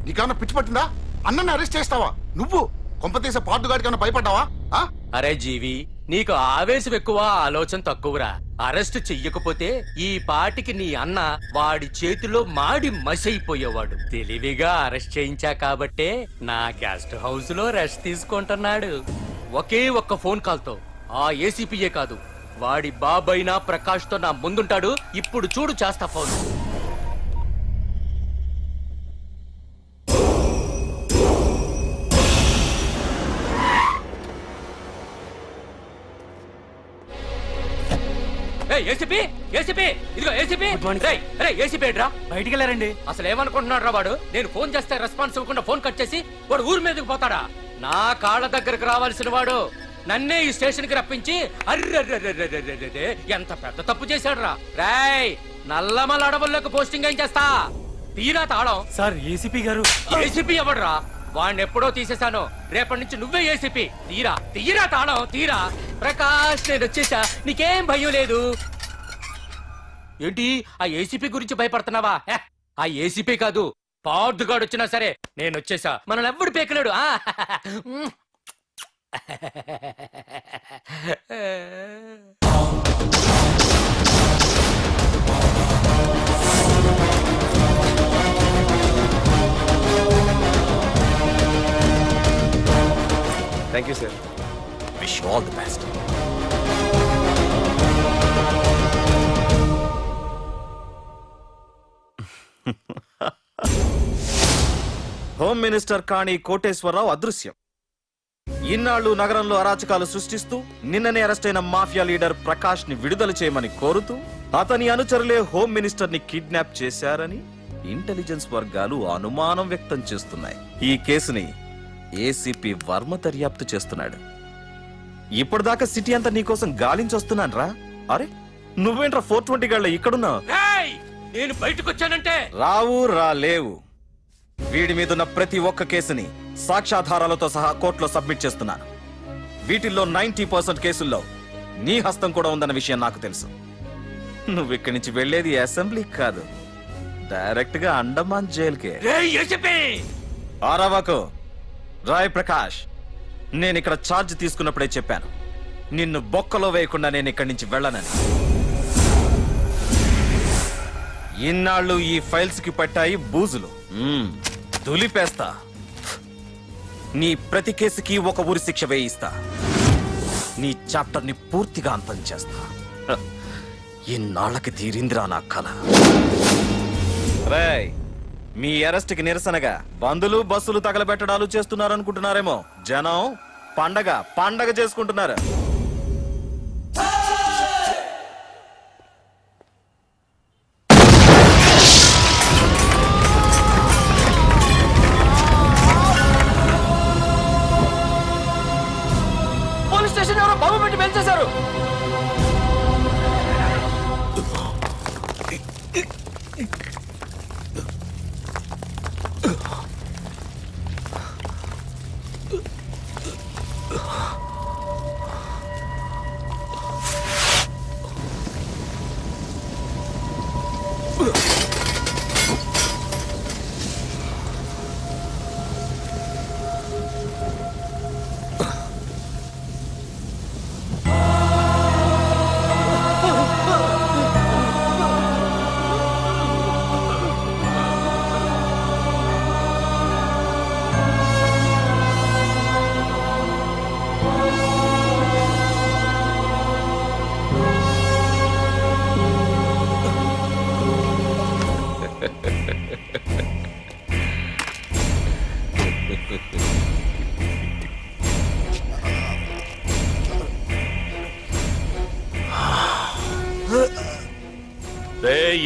నీకేమన్నా పిచ్చి పట్టిందా? అన్నని అరెస్ట్ చేస్తావా నువ్వు? కొంపతీస పాటుగాడి కన్నా భయపడ్డావా? అరే జీవి, నీకు ఆవేశం ఎక్కువ, ఆలోచన తక్కువరా. అరెస్ట్ చెయ్యకపోతే ఈ పాటికి నీ అన్న వాడి చేతిలో మాడి మసైపోయేవాడు. తెలివిగా అరెస్ట్ చేయించా కాబట్టే నా గెస్ట్ హౌస్ లో రెస్ట్ తీసుకుంటున్నాడు. ఒకే ఒక్క ఫోన్ కాల్ తో ఆ ఏసీపీయే కాదు, వాడి బాబైనా ప్రకాష్ తో నా ముందుంటాడు. ఇప్పుడు చూడు చేస్తా ఫోన్. బయటికి వెళ్ళారండి. అసలు ఏమనుకుంటున్నాడు రా వాడు? నేను ఫోన్ చేస్తే రెస్పాన్స్ ఇవ్వకుండా ఫోన్ కట్ చేసి వాడు ఊరి మీదకి పోతాడా? నా కాళ్ళ దగ్గరకు రావాల్సిన వాడు నన్నే ఈ స్టేషన్ కి రప్పించి అర్రె ఎంత పెద్ద తప్పు చేశాడు రా. రాయ్, నల్లమల అడవుల్లోకి పోస్టింగ్ ఏం చేస్తా? తీరా తాళం. సార్ ఏసీపీ గారు. ఏసీపీ ఎవడరా? వాడిని ఎప్పుడో తీసేశాను. రేపటి నుంచి నువ్వే ఏసీపీ. తీరా తీరా తాళం తీరా. ప్రకాష్, నేను వచ్చేసా, నీకేం భయం లేదు. ఏంటి ఆ ఏసీపీ గురించి భయపడుతున్నావా? ఆ ఏసీపీ కాదు, పార్దుగాడు వచ్చినా సరే నేను వచ్చేసా. మనల్ని ఎవ్వడు పేకలేడు. Thank you sir. Wish you all the best. Home minister Kani Koteswararao అదృశ్యం. ఇన్నాళ్లు నగరంలో అరాచకాలు సృష్టిస్తూ నిన్ననే అరెస్ట్ అయిన మాఫియా లీడర్ ప్రకాష్ ని విడుదల చేయమని కోరుతూ అతని అనుచరులే హోమ్ మినిస్టర్ ని కిడ్నాప్ చేశారని ఇంటెలిజెన్స్ వర్గాలు అనుమానం వ్యక్తం చేస్తున్నాయి. ఈ కేసుని ఏసీపీ వర్మ దర్యాప్తు చేస్తున్నాడు. ఇప్పటిదాకా సిటీ అంతా నీకోసం గాలించొస్తున్నాను రా. అరే నువ్వేంట్రా 420 గాళ్ళ ఇక్కడున్నావు? నేను బయటకు వచ్చానంటే రావు రాలేవు. వీడి మీదున్న ప్రతి ఒక్క కేసుని సాక్ష్యాధారాలతో సహా కోర్టులో సబ్మిట్ చేస్తున్నాను. వీటిల్లో 90% కేసుల్లో నీ హస్తం కూడా ఉందన్న విషయం నాకు తెలుసు. నువ్వు ఇక్కడి నుంచి వెళ్లేది అసెంబ్లీ కాదు, డైరెక్ట్ గా అండమాన్ జైలుకే. ఆరావాకు రాయ్ ప్రకాష్, నేను ఇక్కడ ఛార్జ్ తీసుకున్నప్పుడే చెప్పాను, నిన్ను బొక్కలో వేయకుండా నేను ఇక్కడి నుంచి వెళ్ళనని. ఇన్నాళ్ళు ఈ ఫైల్స్ కి పట్టాయి బూజులు, దులిపేస్తా. నీ ప్రతి కేసుకి ఒక ఉరి శిక్ష వేయిస్తా. నీ చాప్టర్ ని పూర్తిగా అంతం చేస్తా. ఇన్నాళ్ళకి తీరిందిరా నా కళ. రేయ్, మీ అరెస్ట్ కి నిరసనగా బందులు బస్సులు తగలబెట్టడాలు చేస్తున్నారనుకుంటున్నారేమో. జనం పండగ చేసుకుంటున్నారు. పోలీస్ స్టేషన్ ఎవరో బాబు పెట్టి పెంచేశారు.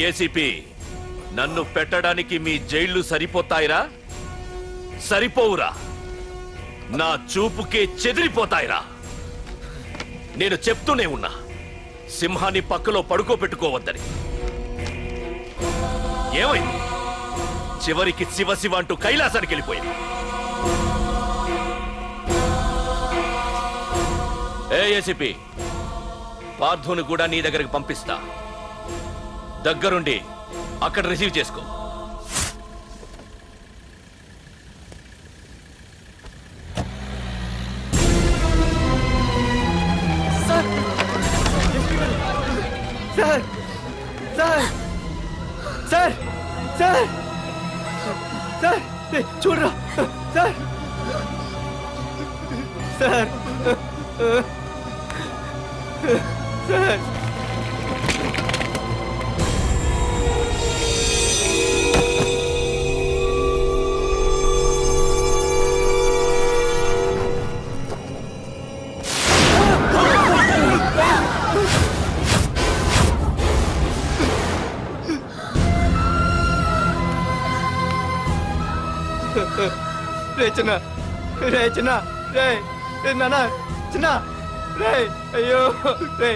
ఏసీపీ, నన్ను పెట్టడానికి మీ జైళ్లు సరిపోతాయిరా? సరిపోవురా. నా చూపుకే చెదిరిపోతాయిరా. నేను చెప్తూనే ఉన్నా, సింహాన్ని పక్కలో పడుకోబెట్టుకోవద్దని. ఏమైంది? చివరికి శివ శివ అంటూ కైలాసానికి వెళ్ళిపోయింది. ఏసీపీ, పార్థుని కూడా నీ దగ్గరికి పంపిస్తా. దగ్గరుండి అక్కడ రిసీవ్ చేసుకో. సార్ చూడరా సార్ సార్ సార్ రే చిన్న రే నాన్న చిన్న రే అయ్యో రే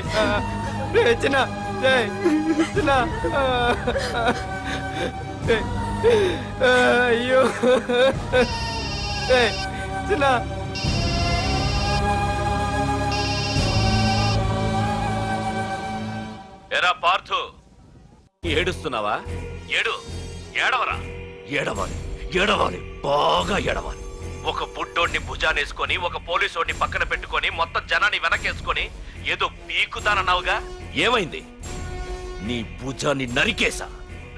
రే చిన్న రే చిన్న రే అయ్యో రే చిన్న ఎరా పార్థు ఏడుస్తున్నావా? ఏడవరా. ఏడవాలి బాగా ఏడవాలి. ఒక బుడ్డోడిని భుజానేసుకొని ఒక పోలీసోడిని పక్కన పెట్టుకొని మొత్తం జనాన్ని వెనకేసుకొని ఏదో పీకుతానన్నావుగా, ఏమైంది? నీ భుజాన్ని నరికేశా.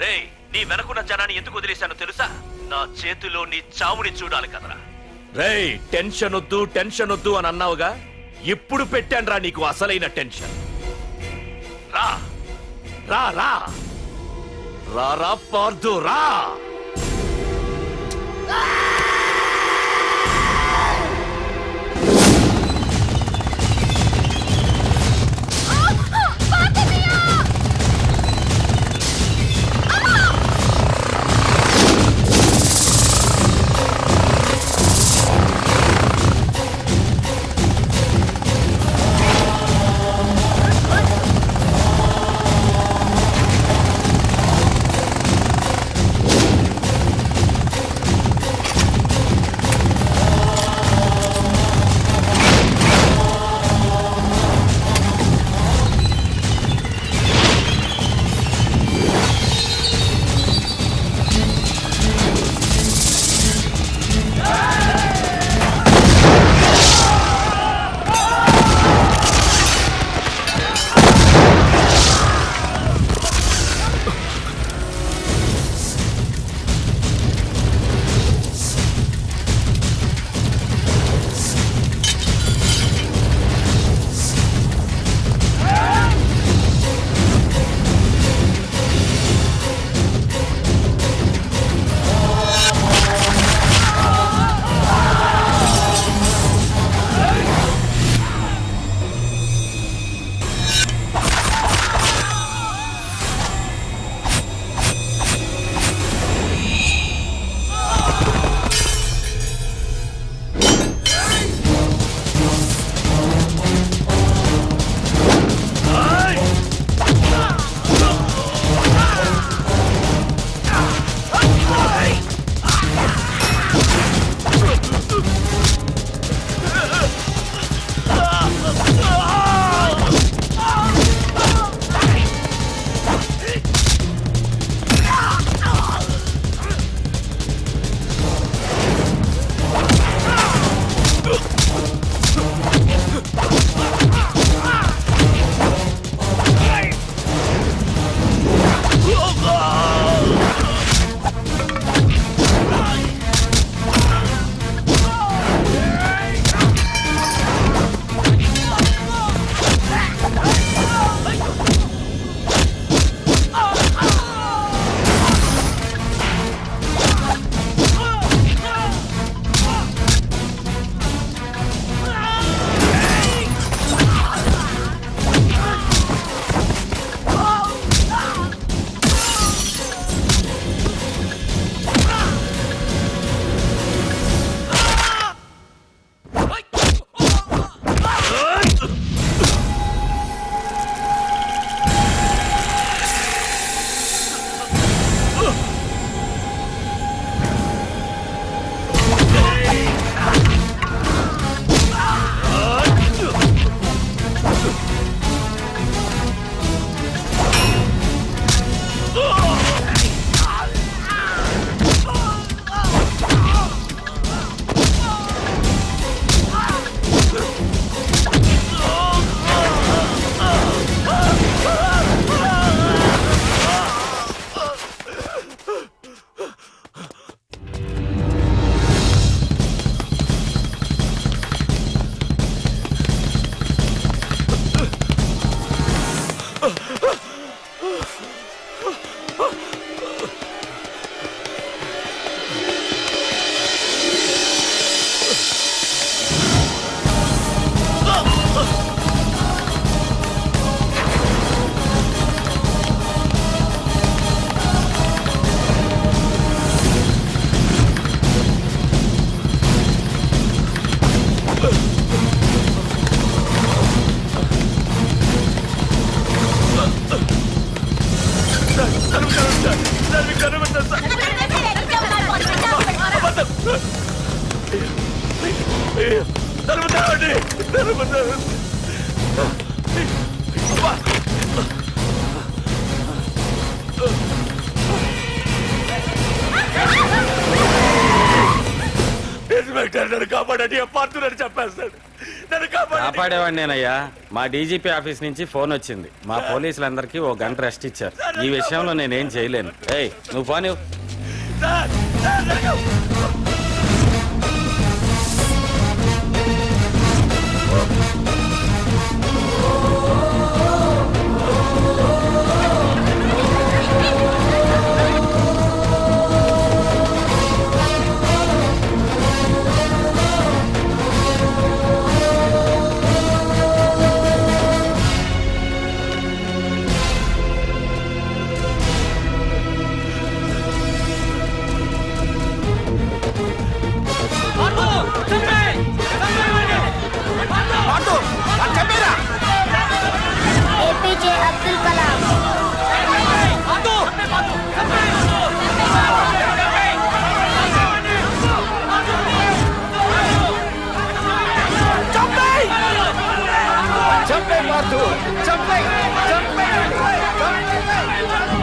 రేయ్, నీ వెనకున్న జనాన్ని ఎందుకు వదిలేశానో తెలుసా? నా చేతిలో నీ చావుని చూడాలి కదరా. రేయ్, టెన్షన్ వద్దు అని అన్నావుగా, ఇప్పుడు పెట్టానురా నీకు అసలైన టెన్షన్. రా రా రా రా పార్థు రా. తలుపుతావండి తలుపుతావు. ఇన్స్పెక్టర్ నన్ను కాపాడండి, పాడుతున్నాడు చెప్పేస్తాడు. నన్ను కాపాడేవాడిని నేనయ్యా. మా డీజీపీ ఆఫీస్ నుంచి ఫోన్ వచ్చింది. మా పోలీసులందరికీ 1 గంట రెస్ట్ ఇచ్చారు. ఈ విషయంలో నేనేం చేయలేను. ఏయ్ నువ్వు పోనీ. APJ Abdul Kalam.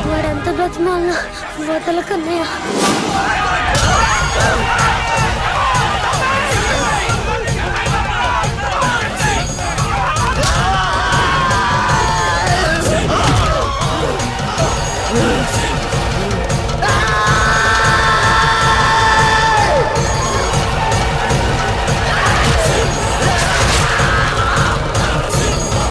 వాడంత బ్రతిమాలను వదలకన్నయ్య.